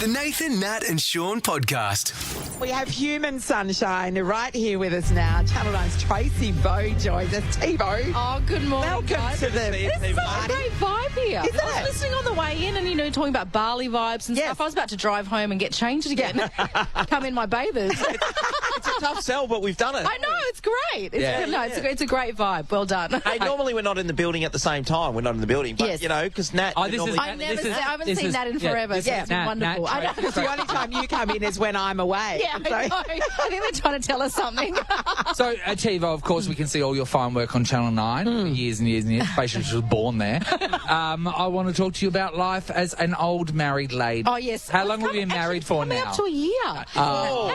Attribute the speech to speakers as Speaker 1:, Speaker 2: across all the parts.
Speaker 1: The Nathan, Nat and Shaun podcast.
Speaker 2: We have human sunshine right here with us now. Channel 9's Tracy Bow joins us. T-Bo.
Speaker 3: Oh, good morning,
Speaker 2: Welcome
Speaker 3: guys.
Speaker 2: to the...
Speaker 3: This is such a great vibe here.
Speaker 2: Is
Speaker 3: I was listening on the way in and, talking about Bali vibes and
Speaker 2: Yes.
Speaker 3: stuff. I was about to drive home and get changed again. Come in my bathers.
Speaker 4: It's a tough sell, but we've done it.
Speaker 3: I know, it's great. It's a great vibe. Well done.
Speaker 4: Hey, normally we're not in the building at the same time. We're not in the building, but,
Speaker 3: Yes.
Speaker 4: because Nat...
Speaker 5: Oh, this is-
Speaker 3: I haven't seen that in forever. So it's been
Speaker 5: Nat,
Speaker 3: wonderful. I know.
Speaker 2: It's the only time you come in is when I'm away.
Speaker 3: Yeah, I know. I think they're trying to tell us something.
Speaker 5: So, Tivo, of course, we can see all your fine work on Channel 9 for years and years and years. Basically, she was born there. I want to talk to you about life as an old married lady.
Speaker 3: Oh, yes.
Speaker 5: How long have you been married for
Speaker 3: coming
Speaker 5: now?
Speaker 3: up to a year.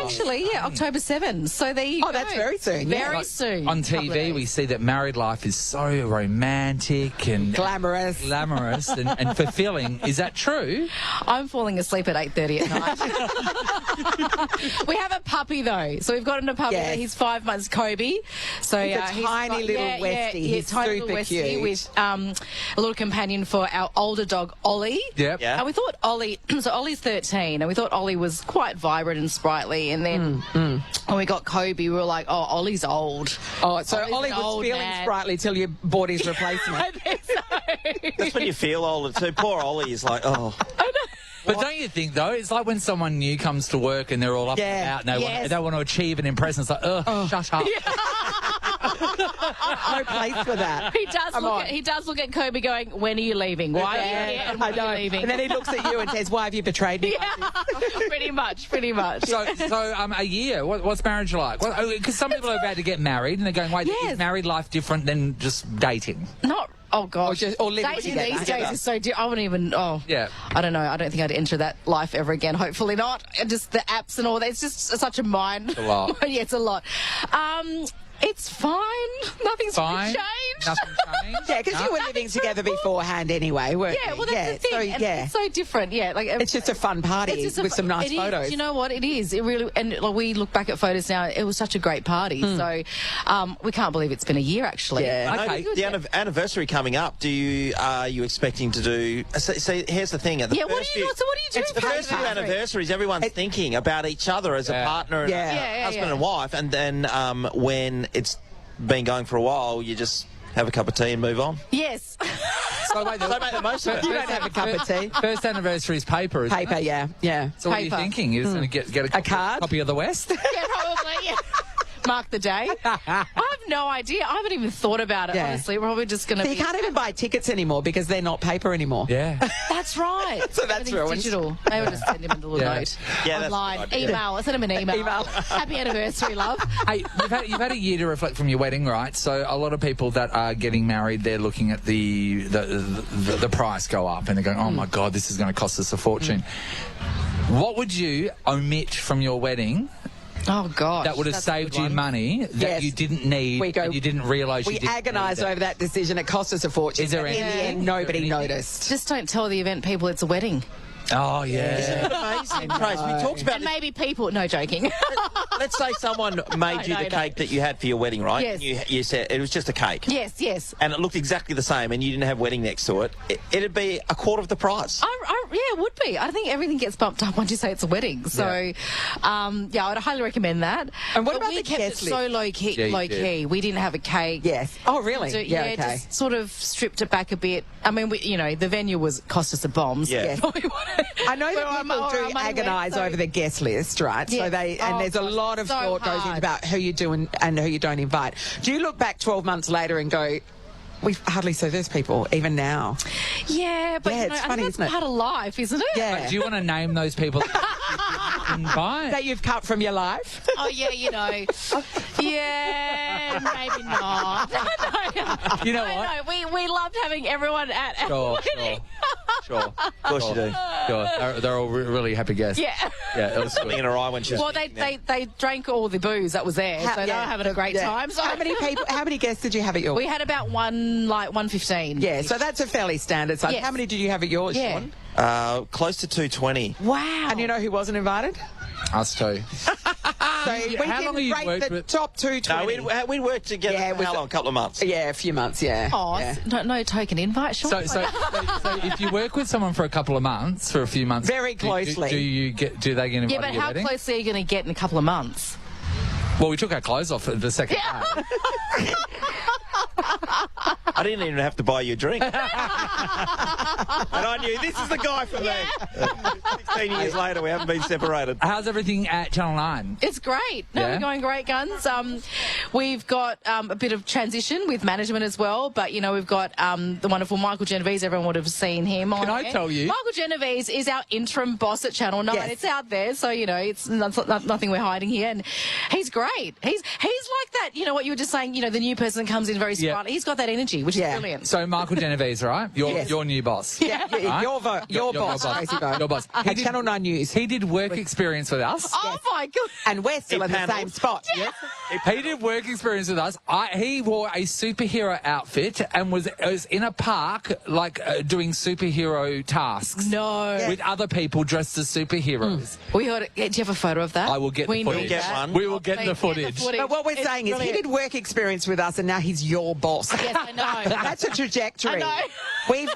Speaker 3: Actually, October 7. So there you go.
Speaker 2: Oh, that's very soon. Yeah.
Speaker 3: Very soon.
Speaker 5: On
Speaker 3: Couple of
Speaker 5: TV,
Speaker 3: days.
Speaker 5: we see that married life is so romantic and
Speaker 2: Glamorous.
Speaker 5: and fulfilling. Is that true?
Speaker 3: I'm falling asleep at 8:30 at night. We have a puppy though, so we've gotten a puppy.
Speaker 2: Yes.
Speaker 3: He's 5 months, Kobe. So
Speaker 2: He's a tiny little Westie. He's
Speaker 3: tiny
Speaker 2: super
Speaker 3: little Westie
Speaker 2: cute.
Speaker 3: with a little companion for our older dog Ollie.
Speaker 5: Yep.
Speaker 4: Yeah.
Speaker 3: And we thought Ollie, so Ollie's 13, and we thought Ollie was quite vibrant and sprightly. And then when we got Kobe, we were like, oh, Ollie's old.
Speaker 2: Oh, so
Speaker 3: Ollie's
Speaker 2: Ollie
Speaker 3: an
Speaker 2: was
Speaker 3: old
Speaker 2: feeling
Speaker 3: man.
Speaker 2: sprightly till you bought his replacement.
Speaker 3: I think so.
Speaker 4: That's when you feel older too. Poor Ollie is like, oh...
Speaker 5: But don't you think, though, it's like when someone new comes to work and they're all up
Speaker 2: Yeah.
Speaker 5: and out and
Speaker 3: Yes.
Speaker 5: they want to achieve and impress, and it's like, shut up.
Speaker 2: No place for that.
Speaker 3: He does look at Kobe going, when are you leaving? Why are you here and
Speaker 2: I
Speaker 3: when are
Speaker 2: know.
Speaker 3: you leaving?
Speaker 2: And then he looks at you and says, why have you betrayed me?
Speaker 3: pretty much.
Speaker 5: So, a year. What's marriage like? Because some people are about to get married and they're going, wait,
Speaker 3: Yes.
Speaker 5: is married life different than just dating?
Speaker 3: Not. Oh gosh.
Speaker 2: or living
Speaker 3: dating
Speaker 2: together.
Speaker 3: these days is so I wouldn't even. Oh.
Speaker 5: Yeah.
Speaker 3: I don't know. I don't think I'd enter that life ever again. Hopefully not. And just the apps and all that. It's just such a mind.
Speaker 5: A lot.
Speaker 3: Yeah, it's a lot. It's fine. Nothing's
Speaker 5: Fine.
Speaker 3: changed.
Speaker 5: Nothing changed?
Speaker 2: Yeah, because you were living together beforehand anyway, weren't
Speaker 3: Yeah,
Speaker 2: you?
Speaker 3: well, that's the thing.
Speaker 2: So,
Speaker 3: And
Speaker 2: yeah.
Speaker 3: it's so different. Yeah, like
Speaker 2: It's just a fun party with some nice
Speaker 3: it is.
Speaker 2: photos.
Speaker 3: You know what? It is. It really. And like, we look back at photos now. It was such a great party. So we can't believe it's been a year actually.
Speaker 2: Yeah.
Speaker 4: I know
Speaker 5: Okay.
Speaker 4: the anniversary coming up. Are you expecting to do? So here's the thing. At the
Speaker 3: Yeah. What
Speaker 4: first
Speaker 3: do you?
Speaker 4: few-
Speaker 3: So what are you doing?
Speaker 4: It's the
Speaker 3: for
Speaker 4: first few
Speaker 3: anniversary?
Speaker 4: anniversaries. Everyone's thinking about each other as a
Speaker 5: Yeah.
Speaker 4: partner and
Speaker 2: Yeah.
Speaker 3: Yeah,
Speaker 4: husband
Speaker 3: yeah.
Speaker 4: and wife, and then when it's been going for a while, you just have a cup of tea and move on.
Speaker 3: Yes.
Speaker 5: So, wait,
Speaker 4: So make the most of it.
Speaker 2: You don't have a cup of tea.
Speaker 5: First anniversary is paper, isn't
Speaker 2: Paper,
Speaker 5: it?
Speaker 2: yeah.
Speaker 5: So what are you
Speaker 3: Paper.
Speaker 5: thinking? You're just going to get a
Speaker 2: card?
Speaker 5: copy of the West?
Speaker 3: Yeah, probably. Yeah. Mark the day. I have no idea. I haven't even thought about it,
Speaker 2: Yeah.
Speaker 3: honestly. We're probably just going to
Speaker 2: So you can't even buy tickets anymore because they're not paper anymore.
Speaker 5: Yeah.
Speaker 3: That's right.
Speaker 2: So that's
Speaker 3: Everything's
Speaker 2: ruined.
Speaker 3: digital. Maybe we'll just send him a little
Speaker 5: Yeah.
Speaker 3: note.
Speaker 4: Yeah, that's a
Speaker 3: online.
Speaker 4: good idea.
Speaker 3: Email. Send him an email.
Speaker 2: Email.
Speaker 3: Happy anniversary, love.
Speaker 5: Hey, you've had a year to reflect from your wedding, right? So a lot of people that are getting married, they're looking at the price go up and they're going, oh my God, this is going to cost us a fortune. What would you omit from your wedding
Speaker 3: Oh, gosh.
Speaker 5: that would have
Speaker 3: that's a
Speaker 5: saved
Speaker 3: good
Speaker 5: you
Speaker 3: one.
Speaker 5: money that
Speaker 2: Yes.
Speaker 5: you didn't need
Speaker 2: We go-
Speaker 5: and you didn't realise you
Speaker 2: We
Speaker 5: didn't
Speaker 2: agonised
Speaker 5: need it?
Speaker 2: over that decision. It cost us a fortune.
Speaker 5: Is there
Speaker 2: but in the
Speaker 5: anything?
Speaker 2: end, nobody
Speaker 5: Is there anything?
Speaker 2: noticed.
Speaker 3: Just don't tell the event people it's a wedding.
Speaker 5: Oh, yeah.
Speaker 4: Amazing, Trace. We talked about
Speaker 3: And
Speaker 4: this.
Speaker 3: maybe people... No, joking.
Speaker 4: Let's say someone made you
Speaker 3: No,
Speaker 4: the
Speaker 3: no.
Speaker 4: cake that you had for your wedding, right?
Speaker 3: Yes.
Speaker 4: And you said it was just a cake.
Speaker 3: yes.
Speaker 4: And it looked exactly the same, and you didn't have wedding next to it. It'd be a quarter of the price.
Speaker 3: Yeah, it would be. I think everything gets bumped up once you say it's a wedding. So, I would highly recommend that.
Speaker 2: And what
Speaker 3: But
Speaker 2: about
Speaker 3: we
Speaker 2: the
Speaker 3: kept
Speaker 2: guest
Speaker 3: it so
Speaker 2: list?
Speaker 3: low key.
Speaker 5: Yeah, you
Speaker 3: low
Speaker 5: did.
Speaker 3: key. We didn't have a cake.
Speaker 2: Yes. Oh, really?
Speaker 3: So,
Speaker 2: okay.
Speaker 3: just sort of stripped it back a bit. I mean, the venue cost us a bomb. So
Speaker 4: Yeah.
Speaker 2: Yes. I know that people do agonise over the guest list, right?
Speaker 3: Yeah.
Speaker 2: So and there's a
Speaker 3: gosh,
Speaker 2: lot of
Speaker 3: so
Speaker 2: thought goes into
Speaker 3: hard.
Speaker 2: about who you do and who you don't invite. Do you look back 12 months later and go, we hardly see those people even now?
Speaker 3: Yeah, but
Speaker 2: Yeah, it's
Speaker 3: I
Speaker 2: funny,
Speaker 3: think
Speaker 2: isn't
Speaker 3: that's
Speaker 2: it?
Speaker 3: part of life, isn't it?
Speaker 2: Yeah.
Speaker 5: Do you want to name those people that you didn't invite?
Speaker 2: That you've cut from your life?
Speaker 3: Oh, yeah, Yeah, maybe not. No.
Speaker 5: You know
Speaker 3: I
Speaker 5: what?
Speaker 3: know. We loved having everyone at our
Speaker 5: Sure,
Speaker 3: wedding.
Speaker 5: sure.
Speaker 4: Of course you do.
Speaker 5: Sure. They're all really happy guests.
Speaker 3: Yeah.
Speaker 5: Yeah, it was
Speaker 4: Something in her eye when she was
Speaker 3: Well, they drank all the booze that was there, so they were having a great time. So
Speaker 2: How many guests did you have at yours?
Speaker 3: we had about 115.
Speaker 2: Yeah, so that's a fairly standard size.
Speaker 3: Yes.
Speaker 2: How many did you have at yours,
Speaker 3: Yeah.
Speaker 2: Sean?
Speaker 4: Close to 220.
Speaker 3: Wow.
Speaker 2: And you know who wasn't invited?
Speaker 5: Us too.
Speaker 2: So we
Speaker 5: how long have you
Speaker 2: rate
Speaker 5: worked
Speaker 2: the
Speaker 5: with-
Speaker 2: top 220.
Speaker 4: No, we worked together
Speaker 2: Yeah, it
Speaker 4: for
Speaker 2: was
Speaker 4: how long? A couple of months.
Speaker 2: Yeah, a few months, yeah.
Speaker 3: Oh,
Speaker 2: yeah.
Speaker 3: no token invite, Sean.
Speaker 5: So if you work with someone for a couple of months, for a few months,
Speaker 2: Very closely.
Speaker 5: do they get invited
Speaker 3: yeah, but
Speaker 5: to your
Speaker 3: how
Speaker 5: wedding?
Speaker 3: closely are you going to get in a couple of months?
Speaker 5: Well, we took our clothes off the second day.
Speaker 4: I didn't even have to buy you a drink. And I knew this is the guy for me. 16 years later, we haven't been separated.
Speaker 5: How's everything at Channel 9?
Speaker 3: It's great. No,
Speaker 5: Yeah?
Speaker 3: we're going great guns. We've got a bit of transition with management as well, but, you know, we've got the wonderful Michael Genovese. Everyone would have seen him on
Speaker 5: Can I
Speaker 3: there.
Speaker 5: tell you?
Speaker 3: Michael Genovese is our interim boss at Channel 9.
Speaker 2: Yes.
Speaker 3: It's out there, so, you know, it's nothing we're hiding here. And he's great. He's like that, you know, what you were just saying, you know, the new person comes in very
Speaker 5: Yeah.
Speaker 3: sprightly. He's got that energy, which is
Speaker 2: Yeah.
Speaker 3: brilliant.
Speaker 5: So Michael Genovese, right? Your new boss.
Speaker 2: Yeah,
Speaker 5: Right?
Speaker 2: your boss, Tracy Bow.
Speaker 5: Your boss.
Speaker 2: At Channel 9 News.
Speaker 5: He did work experience with us.
Speaker 3: Oh, my God.
Speaker 2: And we're still
Speaker 4: He
Speaker 2: in the
Speaker 4: panelled.
Speaker 2: same spot.
Speaker 3: Yeah.
Speaker 5: He did work experience with us. He wore a superhero outfit and was in a park, like doing superhero tasks.
Speaker 3: No.
Speaker 5: With other people dressed as superheroes.
Speaker 3: We heard it. Do you have a photo of that?
Speaker 5: I will get the
Speaker 3: We
Speaker 5: footage.
Speaker 3: need
Speaker 4: Get
Speaker 3: that.
Speaker 4: one.
Speaker 5: We will get the footage.
Speaker 2: But what we're
Speaker 3: It's
Speaker 2: saying is he
Speaker 3: brilliant.
Speaker 2: did work experience with us and now he's your boss.
Speaker 3: Yes, I know.
Speaker 2: That's a trajectory.
Speaker 3: I know.
Speaker 2: Where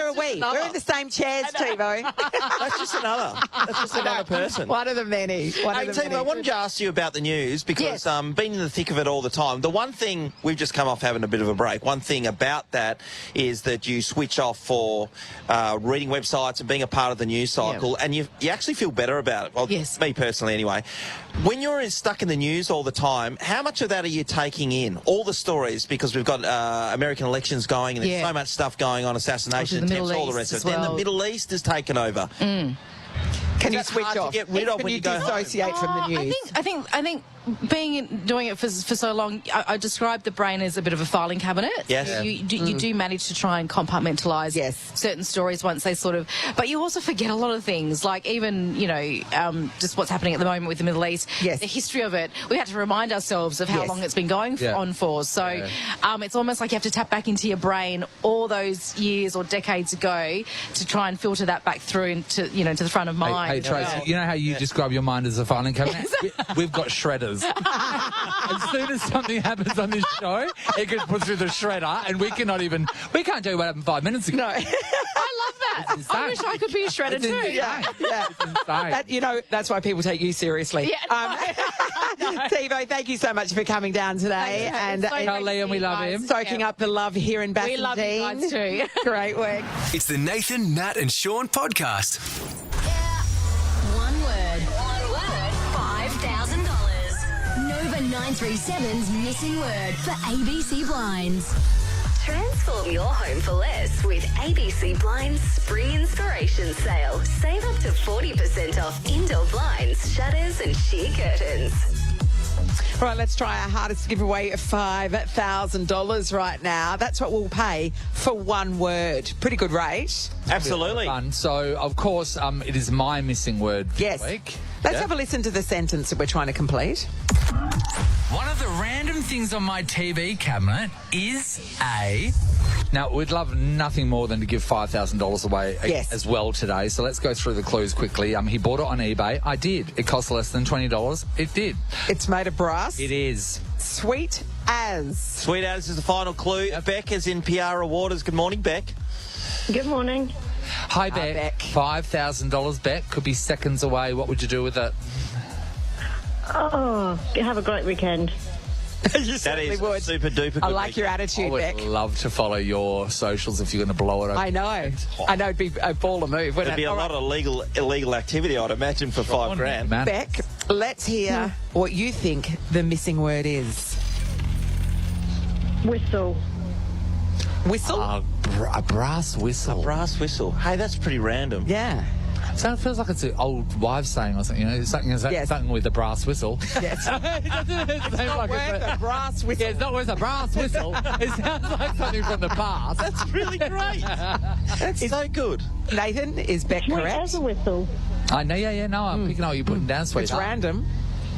Speaker 2: are we? We're in the same chairs, Tivo.
Speaker 4: That's just another person.
Speaker 2: One of the many. One
Speaker 4: Hey,
Speaker 2: of the
Speaker 4: Tim,
Speaker 2: many.
Speaker 4: I wanted to ask you about the news because
Speaker 3: Yes.
Speaker 4: being in the thick of it all the time, the one thing, we've just come off having a bit of a break, one thing about that is that you switch off for reading websites and being a part of the news cycle, and you actually feel better about it. Well,
Speaker 3: Yes.
Speaker 4: me personally anyway. When you're stuck in the news all the time, how much of that are you taking in? All the stories, because we've got American elections going and there's
Speaker 3: Yeah.
Speaker 4: so much stuff going on, assassination
Speaker 3: Obviously the
Speaker 4: attempts,
Speaker 3: Middle
Speaker 4: all the
Speaker 3: East
Speaker 4: rest of
Speaker 3: as
Speaker 4: it. Then the
Speaker 3: well.
Speaker 4: Middle East has taken over.
Speaker 2: Can you
Speaker 4: That's
Speaker 2: switch
Speaker 4: hard to
Speaker 2: off?
Speaker 4: get rid of
Speaker 2: Can
Speaker 4: when
Speaker 2: you
Speaker 4: you go home.
Speaker 2: dissociate from the news?
Speaker 3: I think doing it for so long, I describe the brain as a bit of a filing cabinet.
Speaker 4: Yes.
Speaker 3: So you do manage to try and compartmentalize
Speaker 2: Yes.
Speaker 3: certain stories once they sort of, but you also forget a lot of things, like even, you know, just what's happening at the moment with the Middle East.
Speaker 2: Yes.
Speaker 3: The history of it. We had to remind ourselves of how
Speaker 2: Yes.
Speaker 3: long it's been going
Speaker 5: Yeah.
Speaker 3: on for. So it's almost like you have to tap back into your brain all those years or decades ago to try and filter that back through into, you know, to the front of mind.
Speaker 5: Hey, Tracy, you know how you describe your mind as a filing cabinet? We've got shredders. As soon as something happens on this show, it gets put through the shredder, and we can't tell you what happened 5 minutes ago.
Speaker 2: No.
Speaker 3: I love that.
Speaker 5: It's
Speaker 3: I
Speaker 5: insane.
Speaker 3: wish I could be a shredder
Speaker 5: It's
Speaker 3: too.
Speaker 5: insane.
Speaker 2: Yeah.
Speaker 5: It's insane.
Speaker 2: That, you know, that's why people take you seriously.
Speaker 3: Yeah.
Speaker 2: Tivo, thank you so much for coming down today and
Speaker 3: It's so
Speaker 5: Tell
Speaker 3: great to
Speaker 5: Liam
Speaker 3: see
Speaker 5: we
Speaker 3: you
Speaker 5: love
Speaker 3: guys.
Speaker 5: him.
Speaker 2: soaking up the love here in Bassendean.
Speaker 3: We love you guys too.
Speaker 2: Great work.
Speaker 1: It's the Nathan, Nat and Shaun podcast.
Speaker 6: One word, $5,000. Nova 937's missing word for ABC Blinds. Transform your home for less with ABC Blinds Spring Inspiration Sale. Save up to 40% off indoor blinds, shutters and sheer curtains.
Speaker 2: Right, let's try our hardest to give away $5,000 right now. That's what we'll pay for one word. Pretty good rate.
Speaker 4: Absolutely.
Speaker 5: Fun. So, of course, it is my missing word for
Speaker 2: Yes.
Speaker 5: the week.
Speaker 2: Let's
Speaker 5: Yeah.
Speaker 2: have a listen to the sentence that we're trying to complete.
Speaker 5: One of the random things on my TV cabinet is a... Now, we'd love nothing more than to give $5,000 away
Speaker 2: Yes.
Speaker 5: as well today. So let's go through the clues quickly. He bought it on eBay. I did. It cost less than $20. It did.
Speaker 2: It's made of brass.
Speaker 5: It is.
Speaker 2: Sweet as.
Speaker 4: Sweet as is the final clue. Beck is in PR Waters. Good morning, Beck.
Speaker 7: Good morning.
Speaker 5: Hi, Beck.
Speaker 2: Beck.
Speaker 5: $5,000, Beck. Could be seconds away. What would you do with it?
Speaker 7: Oh, have a great weekend.
Speaker 2: You
Speaker 4: That
Speaker 2: certainly
Speaker 4: is
Speaker 2: would.
Speaker 4: super duper good.
Speaker 2: I like your
Speaker 5: I
Speaker 2: attitude,
Speaker 5: would
Speaker 2: Beck.
Speaker 5: love to follow your socials if you're going to blow it up.
Speaker 2: I know. I know it'd be a baller move, wouldn't
Speaker 4: There'd be
Speaker 2: it?
Speaker 4: a
Speaker 2: All
Speaker 4: lot
Speaker 2: right.
Speaker 4: of illegal activity, I'd imagine, for $5,000.
Speaker 5: Man.
Speaker 2: Beck, let's hear what you think the missing word is.
Speaker 7: Whistle.
Speaker 2: Whistle?
Speaker 5: A brass whistle.
Speaker 4: Brass whistle. Hey, that's pretty random.
Speaker 2: Yeah.
Speaker 5: So it feels like it's an old wives' saying or something. You know, something with a brass whistle.
Speaker 2: Yes.
Speaker 5: It doesn't sound like
Speaker 2: Worth a brass whistle.
Speaker 5: Yeah, it's not worth a brass whistle. It sounds like something from the past.
Speaker 4: That's really great. That's so good.
Speaker 2: Nathan, is Beck
Speaker 7: Sweet
Speaker 2: correct?
Speaker 7: as a whistle.
Speaker 5: I know, no, I'm picking up what you're putting down,
Speaker 2: It's
Speaker 5: sweetheart.
Speaker 2: random.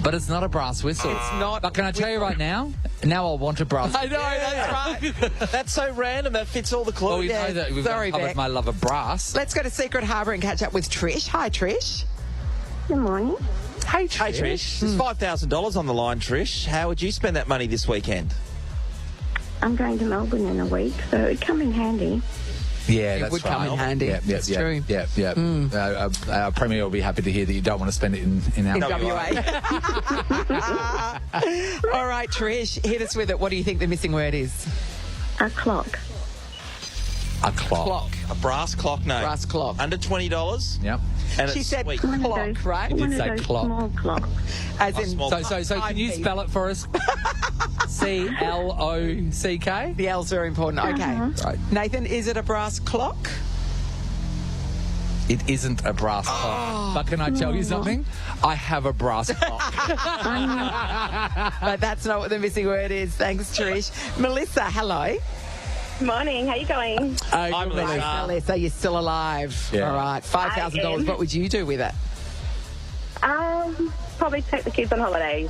Speaker 5: But it's not a brass whistle.
Speaker 2: It's not.
Speaker 5: But can I tell you right now? Now I want a brass
Speaker 2: I know, that's right.
Speaker 4: That's so random. That fits all the clues.
Speaker 5: Well, we
Speaker 2: Yeah,
Speaker 5: know that we've
Speaker 2: sorry,
Speaker 5: covered
Speaker 2: Beck.
Speaker 5: my love of brass.
Speaker 2: Let's go to Secret Harbour and catch up with Trish. Hi, Trish.
Speaker 7: Good morning.
Speaker 5: Hey,
Speaker 4: Hey, Trish. There's $5,000 on the line, Trish. How would you spend that money this weekend?
Speaker 7: I'm going to Melbourne in a week, so it'd come in handy.
Speaker 5: Yeah,
Speaker 2: It
Speaker 5: that's
Speaker 2: would
Speaker 5: right.
Speaker 2: come in handy.
Speaker 5: Yeah,
Speaker 2: That's true.
Speaker 5: Yeah. Our Premier will be happy to hear that you don't want to spend it in our
Speaker 2: In WA. All right, Trish, hit us with it. What do you think the missing word is?
Speaker 7: A clock.
Speaker 5: A clock.
Speaker 2: Clock.
Speaker 4: A brass clock, no.
Speaker 2: Brass clock.
Speaker 4: Under $20.
Speaker 5: Yep.
Speaker 4: And
Speaker 2: She
Speaker 4: it's
Speaker 2: said
Speaker 4: sweet.
Speaker 7: One of
Speaker 2: clock,
Speaker 7: those-
Speaker 2: right?
Speaker 7: One
Speaker 5: did
Speaker 7: of
Speaker 5: say
Speaker 7: those
Speaker 5: clock.
Speaker 7: small clocks.
Speaker 2: As in
Speaker 4: small-
Speaker 5: So can you spell it for us? C-L-O-C-K?
Speaker 2: The L's are important. Okay.
Speaker 5: Right.
Speaker 2: Nathan, is it a brass clock?
Speaker 5: It isn't a brass clock. But can I tell you something? I have a brass clock.
Speaker 2: But that's not what the missing word is. Thanks, Trish. Melissa, hello.
Speaker 7: Morning, how you going?
Speaker 4: I'm Melissa.
Speaker 2: Melissa, you're still alive.
Speaker 5: Yeah.
Speaker 2: All right. $5,000.
Speaker 7: I am.
Speaker 2: What would you do with it?
Speaker 7: Probably take the kids on holidays.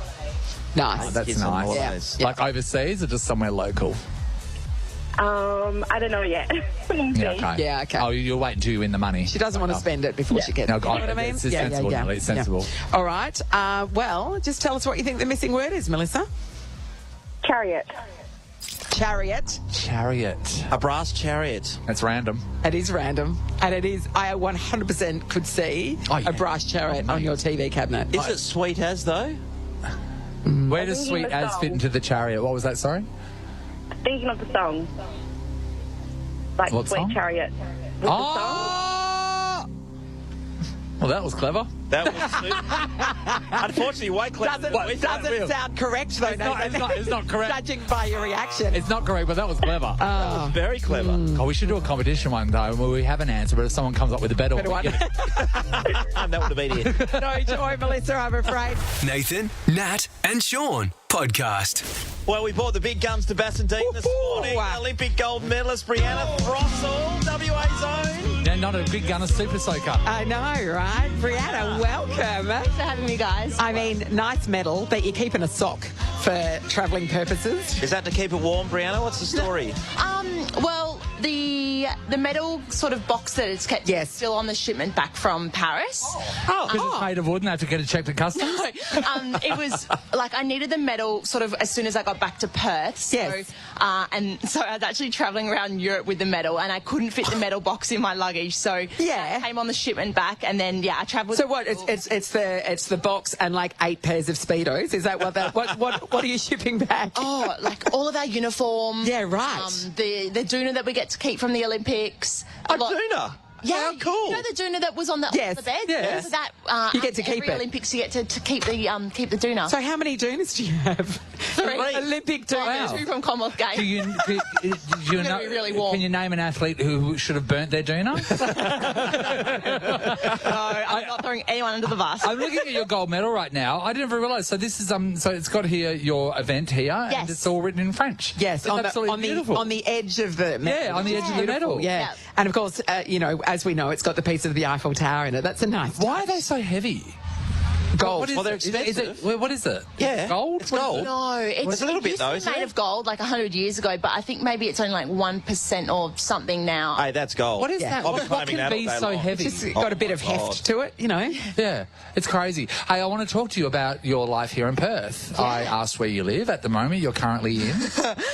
Speaker 2: Nice.
Speaker 5: That's
Speaker 4: Kids on
Speaker 5: nice.
Speaker 4: holidays.
Speaker 2: Yeah.
Speaker 5: Like overseas or just somewhere local?
Speaker 7: I don't know yet.
Speaker 5: Yeah, okay.
Speaker 2: Yeah, okay.
Speaker 5: Oh, you'll wait until you win the money.
Speaker 2: She doesn't want to spend it before she gets it.
Speaker 5: No,
Speaker 2: You know what I mean?
Speaker 5: it's sensible, Nelly, it's sensible.
Speaker 2: All right. Well, just tell us what you think the missing word is, Melissa.
Speaker 7: Chariot.
Speaker 2: Chariot.
Speaker 5: Chariot.
Speaker 4: A brass chariot.
Speaker 5: That's random.
Speaker 2: It is random. And it is, I 100% could see
Speaker 5: Oh, yeah.
Speaker 2: a brass chariot on your TV cabinet.
Speaker 4: Is it sweet as, though?
Speaker 5: Where does
Speaker 7: thinking
Speaker 5: Sweet
Speaker 7: of the
Speaker 5: As
Speaker 7: song.
Speaker 5: fit into the chariot? What was that, sorry?
Speaker 7: Thinking of the song. Like
Speaker 5: What
Speaker 7: Sweet
Speaker 5: song?
Speaker 7: Chariot. With the song.
Speaker 5: Oh! Well, that was clever.
Speaker 4: That was super. Unfortunately, way clever.
Speaker 2: Doesn't sound correct, though, Nathan.
Speaker 5: It's not correct.
Speaker 2: Judging by your reaction.
Speaker 5: It's not correct, but that was clever.
Speaker 4: Very clever.
Speaker 5: Oh, we should do a competition one day where we have an answer, but if someone comes up with a better one.
Speaker 4: That would have been it.
Speaker 2: No joy, Melissa, I'm afraid.
Speaker 1: Nathan, Nat, and Shaun podcast.
Speaker 4: Well, we brought the big guns to Bassendean this morning.
Speaker 2: Wow.
Speaker 4: Olympic gold medalist Brianna Throssell, WA's own.
Speaker 5: Yeah, not a big gun, a super soaker.
Speaker 2: I know, right? Brianna, welcome.
Speaker 3: for having me, guys.
Speaker 2: I mean, nice medal, but you keep in a sock for travelling purposes.
Speaker 4: Is that to keep it warm, Brianna? What's the story?
Speaker 3: Well, the medal sort of box that it's kept
Speaker 2: Yes.
Speaker 3: still on the shipment back from Paris.
Speaker 5: Because it's made of wood and I have to get it checked at customs?
Speaker 3: It was like I needed the medal sort of as soon as I got back to Perth. So,
Speaker 2: Yes.
Speaker 3: and so I was actually travelling around Europe with the medal, and I couldn't fit the medal box in my luggage. So
Speaker 2: Yeah.
Speaker 3: I came on the shipment back, and then I travelled.
Speaker 2: So what? It's the box and like 8 pairs of Speedos. Is that what that? What are you shipping back?
Speaker 3: Oh, like all of our uniform.
Speaker 2: Yeah, right.
Speaker 3: The doona that we get to keep from the Olympics.
Speaker 4: A doona?
Speaker 3: Yeah,
Speaker 4: How cool.
Speaker 3: You know the doona that was on the,
Speaker 2: Yes,
Speaker 3: on the bed?
Speaker 2: yes.
Speaker 3: So that,
Speaker 2: You get to keep
Speaker 3: every
Speaker 2: it.
Speaker 3: Olympics you get to keep the doona.
Speaker 2: So how many doonas do you have?
Speaker 3: Three.
Speaker 2: Olympic doonas.
Speaker 3: Two from Commonwealth Games.
Speaker 5: Do you
Speaker 3: Gonna
Speaker 5: know,
Speaker 3: be really warm.
Speaker 5: Can you name an athlete who should have burnt their doona?
Speaker 3: No, I'm not throwing anyone under the bus.
Speaker 5: I'm looking at your gold medal right now. I didn't realise. So this is so it's got here your event here, and
Speaker 3: Yes.
Speaker 5: it's all written in French.
Speaker 2: Yes,
Speaker 5: It's absolutely beautiful.
Speaker 2: on the edge of the medal.
Speaker 5: Yeah, on the edge of the
Speaker 2: Beautiful,
Speaker 5: medal.
Speaker 2: Yeah.
Speaker 3: Yeah.
Speaker 2: And of course, as we know, it's got the piece of the Eiffel Tower in it. That's a nice
Speaker 5: Why are they so heavy?
Speaker 2: gold.
Speaker 5: What is
Speaker 4: Well, they're
Speaker 5: it? Is it-
Speaker 4: expensive.
Speaker 5: what is it?
Speaker 4: Yeah,
Speaker 5: gold.
Speaker 4: it's
Speaker 5: What is
Speaker 4: gold.
Speaker 5: it?
Speaker 3: No,
Speaker 4: It's a little bit
Speaker 3: used
Speaker 4: though,
Speaker 3: to be
Speaker 4: isn't
Speaker 3: made
Speaker 4: it?
Speaker 3: of gold like 100 years ago, but I think maybe it's only like 1% or something now.
Speaker 4: Hey, that's gold.
Speaker 5: What is
Speaker 2: Yeah.
Speaker 5: that?
Speaker 4: I'll be
Speaker 5: What
Speaker 4: claiming
Speaker 5: can
Speaker 4: that
Speaker 5: be
Speaker 4: all day
Speaker 5: so
Speaker 4: long.
Speaker 5: heavy?
Speaker 2: It's just got a bit of heft
Speaker 4: God.
Speaker 2: to it, you know.
Speaker 5: Yeah, it's crazy. Hey, I want to talk to you about your life here in Perth. I asked where you live at the moment. You're currently in.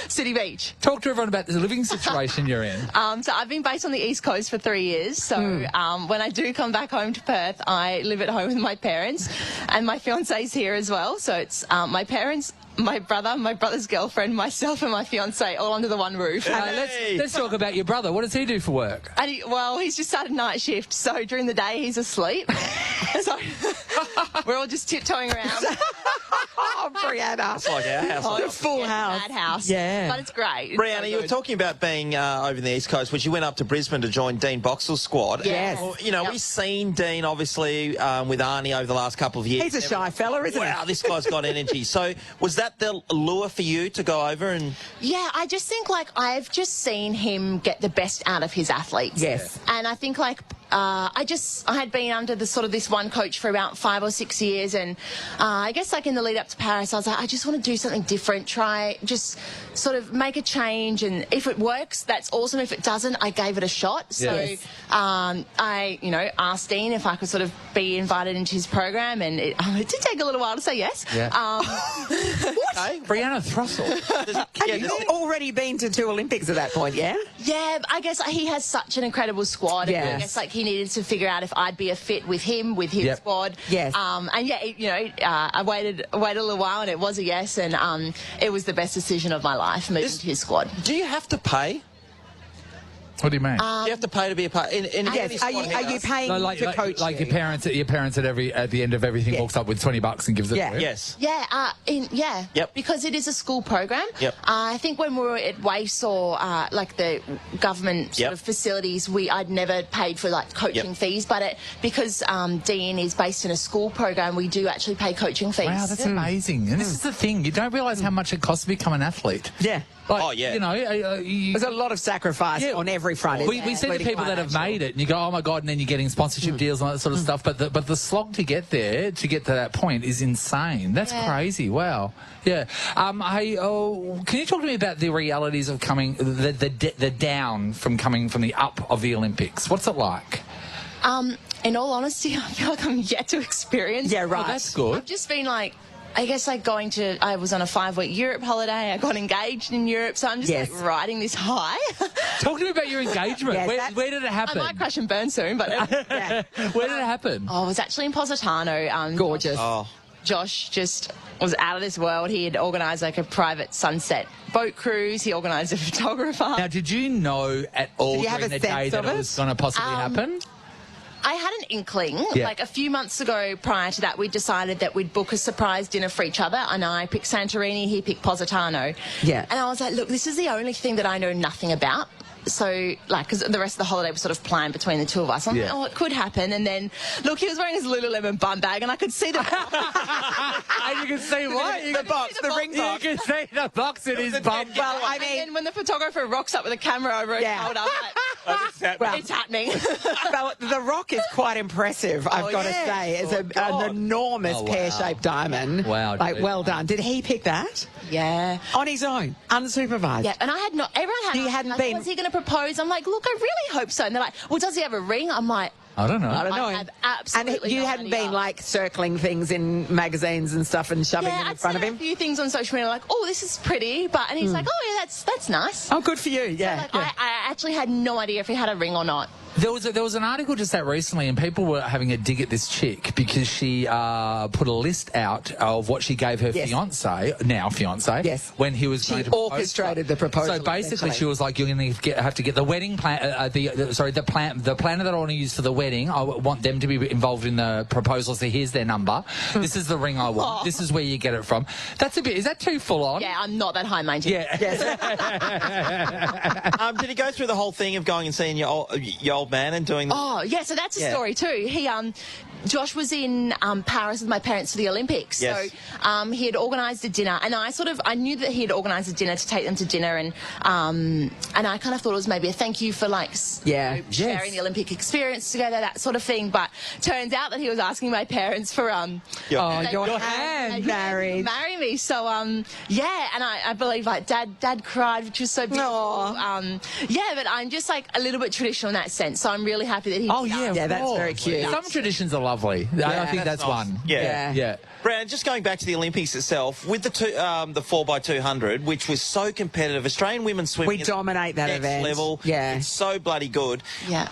Speaker 3: City Beach.
Speaker 5: Talk to everyone about the living situation you're in.
Speaker 3: So I've been based on the East Coast for 3 years. So when I do come back home to Perth, I live at home with my parents, and my fiance's here as well. So it's my parents, my brother, my brother's girlfriend, myself, and my fiance all under the one roof.
Speaker 4: Hey.
Speaker 5: Let's talk about your brother. What does he do for work?
Speaker 3: And he's just started night shift, so during the day he's asleep. So we're all just tiptoeing around.
Speaker 2: Oh, Brianna.
Speaker 4: It's like our house.
Speaker 2: The full house.
Speaker 3: Mad house.
Speaker 2: Yeah.
Speaker 3: But it's great. It's
Speaker 4: Brianna,
Speaker 3: so
Speaker 4: you were
Speaker 3: good.
Speaker 4: talking about being over in the East Coast, which you went up to Brisbane to join Dean Boxall's squad.
Speaker 2: Yes.
Speaker 4: Well, you know,
Speaker 3: Yep.
Speaker 4: we've seen Dean, obviously, with Arnie over the last couple of years.
Speaker 2: He's a shy fella, isn't
Speaker 4: Wow,
Speaker 2: he?
Speaker 4: this guy's got energy. So was that the lure for you to go over and...
Speaker 3: Yeah, I just think, like, I've just seen him get the best out of his athletes.
Speaker 2: Yes.
Speaker 3: And I think, like, I had been under this one coach for about 5 or 6 years, and I guess like in the lead up to Paris, I was like, I just want to do something different, just sort of make a change, and if it works, that's awesome. If it doesn't, I gave it a shot. So I, asked Dean if I could sort of be invited into his program, and it did take a little while to say yes.
Speaker 5: Yeah.
Speaker 4: Okay.
Speaker 5: Brianna Throssell.
Speaker 2: You've already been to 2 Olympics at that point, yeah?
Speaker 3: Yeah, I guess he has such an incredible squad.
Speaker 2: Yes.
Speaker 3: And I guess he needed to figure out if I'd be a fit with him, with his squad.
Speaker 2: Yes.
Speaker 3: I waited a little while, and it was a yes, and it was the best decision of my life moving to his squad.
Speaker 4: Do you have to pay?
Speaker 5: What do you mean?
Speaker 4: Do you have to pay to be a part?
Speaker 2: Yes. Are you paying to coach?
Speaker 5: Like your parents at the end of everything walks up with $20 and gives it to you?
Speaker 4: Yes.
Speaker 3: Yeah,
Speaker 4: Yep.
Speaker 3: because it is a school program.
Speaker 4: Yep.
Speaker 3: I think when we were at WACE or like the government sort of facilities, I'd never paid for like coaching fees, but because Dean is based in a school program, we do actually pay coaching fees.
Speaker 5: Wow, that's amazing. And this is the thing. You don't realise how much it costs to become an athlete.
Speaker 2: Yeah.
Speaker 5: Like, there's
Speaker 2: a lot of sacrifice on every front.
Speaker 5: We see the people that have made it, and you go, oh my God, and then you're getting sponsorship deals and all that sort of stuff. But the slog to get there, to get to that point, is insane. That's crazy. Wow. Yeah. Can you talk to me about the realities of coming, the down from coming from the up of the Olympics? What's it like?
Speaker 3: In all honesty, I feel like I'm yet to experience.
Speaker 2: Yeah, right.
Speaker 5: Oh, that's good.
Speaker 3: I've just been like, I guess I was on a 5-week Europe holiday. I got engaged in Europe, so I'm just like riding this high.
Speaker 5: Talk to me about your engagement. Where did it happen?
Speaker 3: I might crash and burn soon, but
Speaker 5: Where did it happen?
Speaker 3: Oh, it was actually in Positano.
Speaker 2: Gorgeous.
Speaker 3: Josh just was out of this world. He had organised like a private sunset boat cruise. He organised a photographer.
Speaker 5: Now, did you know at all during the day that it was going to possibly happen?
Speaker 3: I had an inkling. Like a few months ago prior to that, we decided that we'd book a surprise dinner for each other, and I picked Santorini, he picked Positano. Yeah. And I was like, look, this is the only thing that I know nothing about. So, because the rest of the holiday was sort of planned between the two of us. I'm like, oh, it could happen. And then, look, he was wearing his Lululemon bum bag, and I could see the...
Speaker 5: And you can see what?
Speaker 2: The box, the ring box.
Speaker 5: You can see the box in his bum.
Speaker 2: Well, I mean...
Speaker 3: And then when the photographer rocks up with a camera over his shoulder, I'm like, it's happening.
Speaker 2: Well, the rock is quite impressive, I've got to say. It's an enormous pear-shaped diamond.
Speaker 5: Wow.
Speaker 2: Well done. Did he pick that?
Speaker 3: Yeah.
Speaker 2: On his own, unsupervised?
Speaker 3: Yeah, and I had not... Everyone had...
Speaker 2: You hadn't been...
Speaker 3: Was he going to propose? I'm like, look, I really hope so. And they're like, well, does he have a ring? I'm like...
Speaker 5: I don't know.
Speaker 3: I have absolutely
Speaker 2: And you
Speaker 3: no
Speaker 2: hadn't
Speaker 3: idea.
Speaker 2: been, like, circling things in magazines and stuff and shoving them in front of him?
Speaker 3: A few things on social media like, oh, this is pretty, and he's like, oh, yeah, that's nice.
Speaker 2: Oh, good for you, yeah.
Speaker 3: So, I actually had no idea if he had a ring or not.
Speaker 5: There was an article just out recently, and people were having a dig at this chick because she put a list out of what she gave her fiance, when he was going to propose.
Speaker 2: Orchestrated the proposal.
Speaker 5: So basically, she was like, "You're going to have to get the wedding plan, the planner that I want to use for the wedding. I want them to be involved in the proposal. So here's their number. This is the ring I want.
Speaker 3: Oh.
Speaker 5: This is where you get it from. That's a bit. Is that too full on?
Speaker 3: Yeah, I'm not that high maintenance.
Speaker 5: Yeah.
Speaker 2: Yes.
Speaker 4: Did he go through the whole thing of going and seeing your old man and doing...
Speaker 3: Oh, yeah, so that's a story too. Josh was in Paris with my parents for the Olympics.
Speaker 4: Yes.
Speaker 3: So he had organised a dinner, and I knew that he had organised a dinner to take them to dinner, and I kind of thought it was maybe a thank you for sharing the Olympic experience together, that sort of thing. But turns out that he was asking my parents for
Speaker 2: your hand married.
Speaker 3: Marry me. So and I believe Dad cried, which was so beautiful. But I'm just like a little bit traditional in that sense. So I'm really happy that he.
Speaker 5: Oh yeah,
Speaker 2: that's very cute.
Speaker 5: Some traditions are lovely. I think that's
Speaker 4: nice.
Speaker 5: one.
Speaker 4: Yeah. Brandon, just going back to the Olympics itself, with the 4x200, which was so competitive, Australian women's swimming
Speaker 2: we dominate that event.
Speaker 4: Level.
Speaker 2: Yeah,
Speaker 4: it's so bloody good.
Speaker 3: Yeah.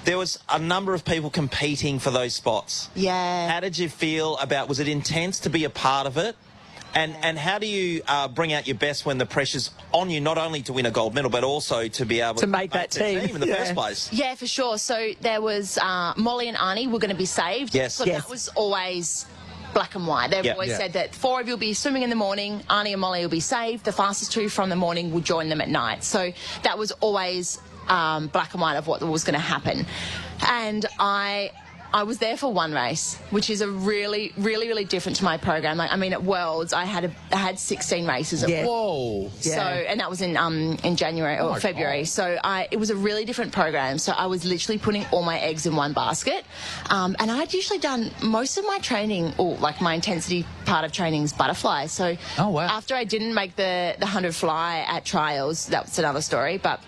Speaker 4: There was a number of people competing for those spots.
Speaker 3: Yeah.
Speaker 4: How did you feel about? Was it intense to be a part of it? And how do you bring out your best when the pressure's on you, not only to win a gold medal, but also to be able
Speaker 2: to make that team
Speaker 4: in the first place?
Speaker 3: Yeah, for sure. So there was Molly and Arnie were going to be saved.
Speaker 4: Yes.
Speaker 3: So that was always black and white. They've always said that 4 of you will be swimming in the morning, Arnie and Molly will be saved, the fastest 2 from the morning will join them at night. So that was always black and white of what was going to happen. And I I was there for one race, which is a really, really, really different to my program. Like, I mean, at Worlds, I had 16 races.
Speaker 2: Yeah.
Speaker 5: Whoa.
Speaker 3: So, and that was in January or February.
Speaker 5: God.
Speaker 3: So it was a really different program. So I was literally putting all my eggs in one basket. And I'd usually done most of my training, or like my intensity part of training is butterfly. So after I didn't make the 100 fly at trials, that's another story. But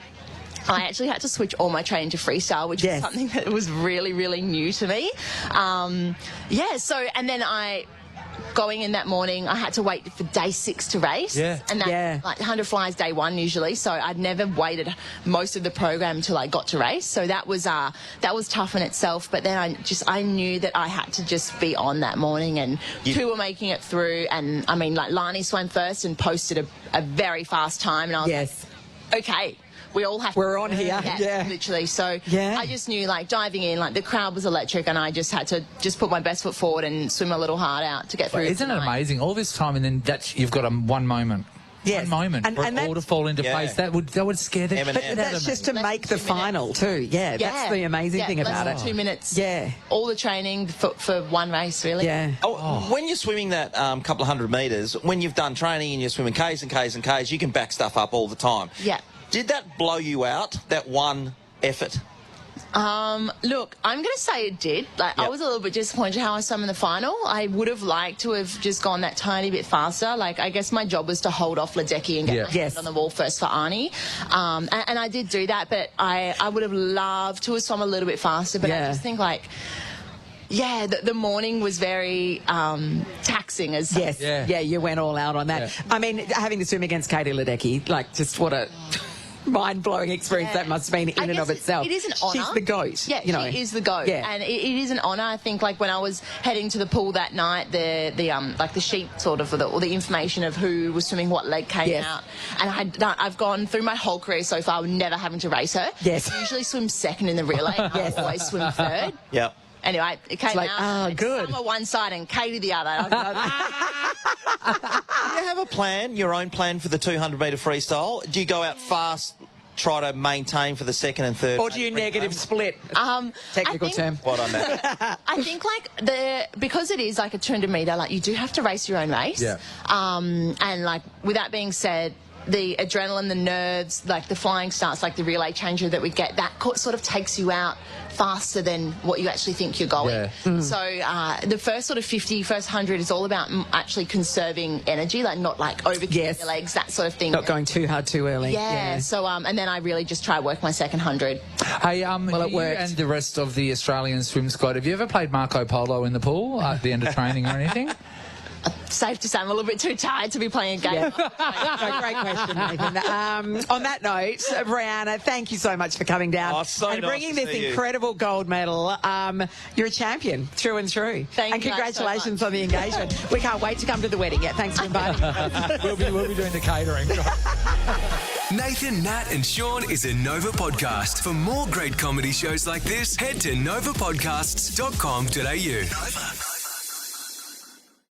Speaker 3: I actually had to switch all my training to freestyle, which was something that was really, really new to me. So, and then going in that morning, I had to wait for day 6 to race. Yeah. And that, like 100 flies day 1 usually. So I'd never waited most of the program until I got to race. So that was tough in itself. But then I knew that I had to just be on that morning, and 2 were making it through. And I mean, like Lani swam first and posted a very fast time. And I was like, okay. We all have
Speaker 2: We're on here. Yeah.
Speaker 3: Literally. So I just knew, like, diving in, like, the crowd was electric, and I just had to just put my best foot forward and swim a little hard out to get through.
Speaker 5: Isn't it amazing? All this time, and then you've got one moment.
Speaker 2: Yes.
Speaker 5: One moment for it all to fall into place. That would scare the shit out of me.
Speaker 2: But that's just to make the final too. Yeah, that's the amazing thing about it.
Speaker 3: 2 minutes.
Speaker 2: Yeah.
Speaker 3: All the training for one race, really.
Speaker 2: Yeah.
Speaker 4: When you're swimming that couple of 100 metres, when you've done training and you're swimming Ks and Ks and Ks, you can back stuff up all the time.
Speaker 3: Yeah.
Speaker 4: Did that blow you out, that one effort?
Speaker 3: Look, I'm going to say it did. Like, I was a little bit disappointed how I swam in the final. I would have liked to have just gone that tiny bit faster. Like, I guess my job was to hold off Ledecky and get my hand on the wall first for Arnie. And I did do that, but I would have loved to have swum a little bit faster. But I just think, like, the morning was very taxing as such.
Speaker 2: Yeah, you went all out on that. Yeah. I mean, having to swim against Katie Ledecky, like, just what a mind-blowing experience that must have been in and of itself.
Speaker 3: It is an honour.
Speaker 2: She's the GOAT.
Speaker 3: Yeah, she is the GOAT. Yeah. And it is an honour. I think, like, when I was heading to the pool that night, the sheet sort of, or the information of who was swimming what leg came out. And I've gone through my whole career so far never having to race her.
Speaker 2: Yes.
Speaker 3: I usually swim second in the relay. I always swim third.
Speaker 4: Yep.
Speaker 3: Anyway, it came out.
Speaker 2: Good.
Speaker 3: Summer one side and Katie the other.
Speaker 4: Do you have a plan, your own plan for the 200-metre freestyle? Do you go out fast, try to maintain for the second and third?
Speaker 2: Or do you negative split? Technical term.
Speaker 4: What on that?
Speaker 3: I think, like, because it is like a 200-metre, like, you do have to race your own race.
Speaker 5: Yeah.
Speaker 3: And, like, with that being said, the adrenaline, the nerves, like the flying starts, like the relay changer that we get, that sort of takes you out faster than what you actually think you're going. Yeah. So the first sort of 50, first 100 is all about actually conserving energy, like not like overkicking your legs, that sort of thing.
Speaker 2: Not going too hard too early.
Speaker 3: Yeah. So and then I really just try to work my second 100.
Speaker 5: Hey,
Speaker 2: it
Speaker 5: you
Speaker 2: worked.
Speaker 5: And the rest of the Australian swim squad, have you ever played Marco Polo in the pool at the end of training or anything?
Speaker 3: Safe to say I'm a little bit too tired to be playing a game.
Speaker 2: No, great question, Nathan. On that note, Brianna, thank you so much for coming down and bringing this incredible gold medal. You're a champion, through and through.
Speaker 3: Thank you.
Speaker 2: And congratulations on the engagement. We can't wait to come to the wedding. Yeah, thanks for inviting us.
Speaker 5: We'll be doing the catering.
Speaker 1: Nathan, Nat and Shaun is a Nova podcast. For more great comedy shows like this, head to novapodcasts.com.au. Nova.